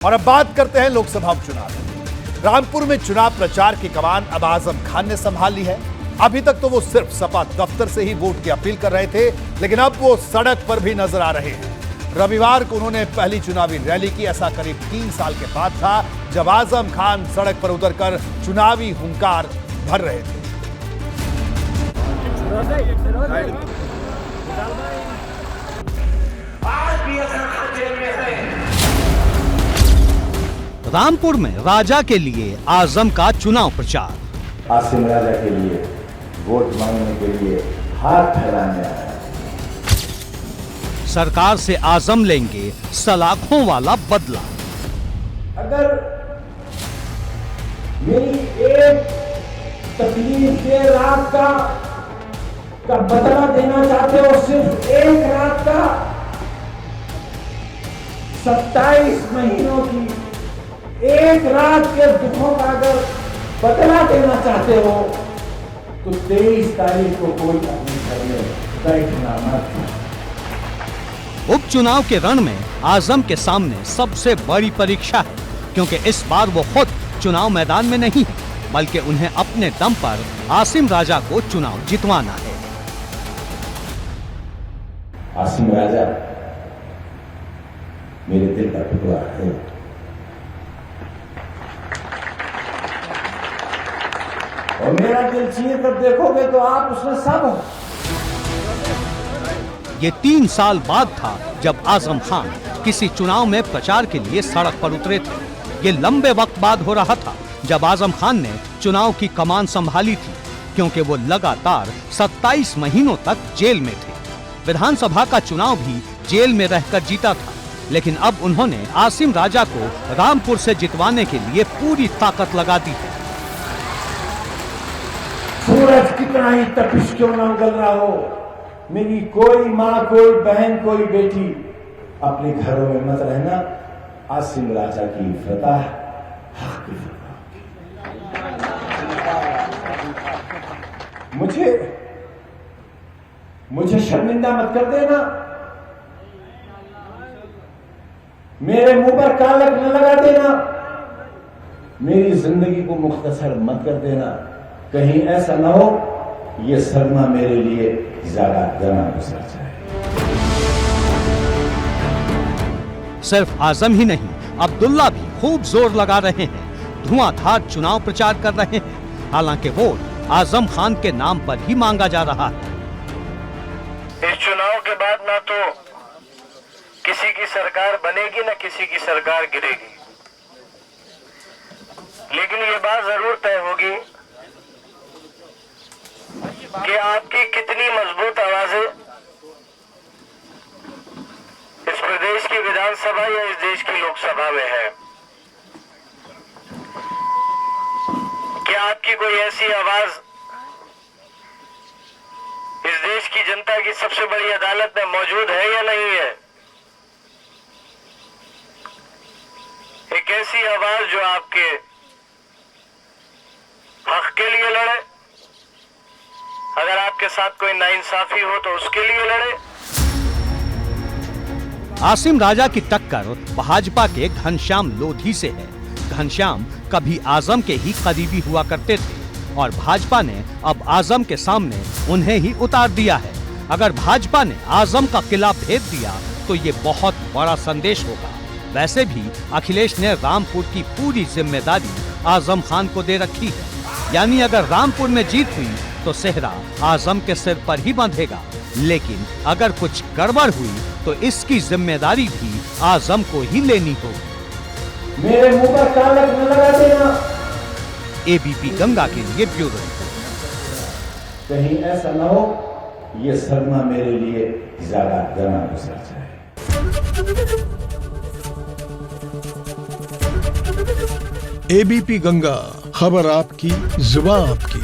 और अब बात करते हैं लोकसभा उपचुनाव। रामपुर में चुनाव प्रचार की कमान अब आजम खान ने संभाल ली है। अभी तक तो वो सिर्फ सपा दफ्तर से ही वोट की अपील कर रहे थे, लेकिन अब वो सड़क पर भी नजर आ रहे हैं। रविवार को उन्होंने पहली चुनावी रैली की। ऐसा करीब 3 साल के बाद था जब आजम खान सड़क पर उतरकर चुनावी हुंकार भर रहे थे। रामपुर में राजा के लिए आजम का चुनाव प्रचार। आसिम राजा के लिए वोट मांगने के लिए हाथ फैलाने आया। सरकार से आजम लेंगे सलाखों वाला बदला। अगर मेरी एक तकलीफ के रात का बदला देना चाहते हो, सिर्फ एक रात का, 27 महीनों की एक रात के दुखों का अगर बदला देना चाहते हो तो 23 तारीख को कोई अपने घर में बैठना मत। उपचुनाव के रण में आजम के सामने सबसे बड़ी परीक्षा है, क्योंकि इस बार वो खुद चुनाव मैदान में नहीं है, बल्कि उन्हें अपने दम पर आसिम राजा को चुनाव जितवाना है। आसिम राजा मेरे दिल का टुकड़ा है। और मेरा दिल चीर कर देखोगे तो आप उसमें सब हो। ये 3 साल बाद था जब आजम खान किसी चुनाव में प्रचार के लिए सड़क पर उतरे थे। ये लंबे वक्त बाद हो रहा था जब आजम खान ने चुनाव की कमान संभाली थी, क्योंकि वो लगातार 27 महीनों तक जेल में थे। विधानसभा का चुनाव भी जेल में रहकर जीता था, लेकिन अब उन्होंने आसिम राजा को रामपुर से जितवाने के लिए पूरी ताकत लगा दी है। सूरज कितना ही तपिश क्यों न उगल रहा हो, मेरी कोई माँ, कोई बहन, कोई बेटी अपने घरों में मत रहना। आसिम राजा की फतह हक की फतह। मुझे शर्मिंदा मत कर देना, मेरे मुंह पर कालक न लगा देना, मेरी जिंदगी को मुख्तसर मत कर देना। कहीं ऐसा ना हो ये सदमा मेरे लिए ज्यादा घना गुजर जाए। सिर्फ आजम ही नहीं, अब्दुल्ला भी खूब जोर लगा रहे हैं, धुआंधार चुनाव प्रचार कर रहे हैं। हालांकि वोट आजम खान के नाम पर ही मांगा जा रहा है। इस चुनाव के बाद ना तो किसी की सरकार बनेगी ना किसी की सरकार गिरेगी, लेकिन ये बात जरूर तय होगी कि आपकी कितनी मजबूत आवाजें इस प्रदेश की विधानसभा या इस देश की लोकसभा में है। क्या आपकी कोई ऐसी आवाज इस देश की जनता की सबसे बड़ी अदालत में मौजूद है या नहीं है? एक ऐसी आवाज जो आपके हक के लिए लड़े, अगर आपके साथ कोई नाइंसाफी हो तो उसके लिए लड़े। आसिम राजा की टक्कर भाजपा के घनश्याम लोधी से है। घनश्याम कभी आजम के ही करीबी हुआ करते थे और भाजपा ने अब आजम के सामने उन्हें ही उतार दिया है। अगर भाजपा ने आजम का किला भेद दिया तो ये बहुत बड़ा संदेश होगा। वैसे भी अखिलेश ने रामपुर की पूरी जिम्मेदारी आजम खान को दे रखी है, यानी अगर रामपुर में जीत हुई तो सेहरा आजम के सिर पर ही बंधेगा, लेकिन अगर कुछ गड़बड़ हुई तो इसकी जिम्मेदारी भी आजम को ही लेनी होगी। मेरे मुंह पर कालक न लगा देना। एबीपी गंगा के लिए ब्यूरो। कहीं ऐसा ना हो ये सदमा मेरे लिए ज्यादा घना गुजर जाए। एबीपी गंगा, खबर आपकी, जुबान आपकी।